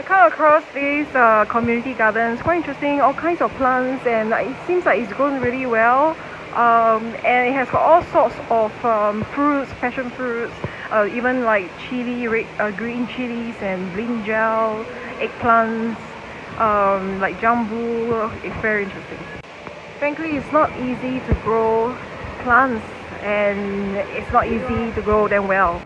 I come across these community gardens, quite interesting, all kinds of plants, and it seems like it's grown really well. And it has got all sorts of fruits, passion fruits, even like chili, green chilies and brinjal, eggplants, like jambu. It's very interesting. Frankly, it's not easy to grow plants, and it's not easy to grow them well.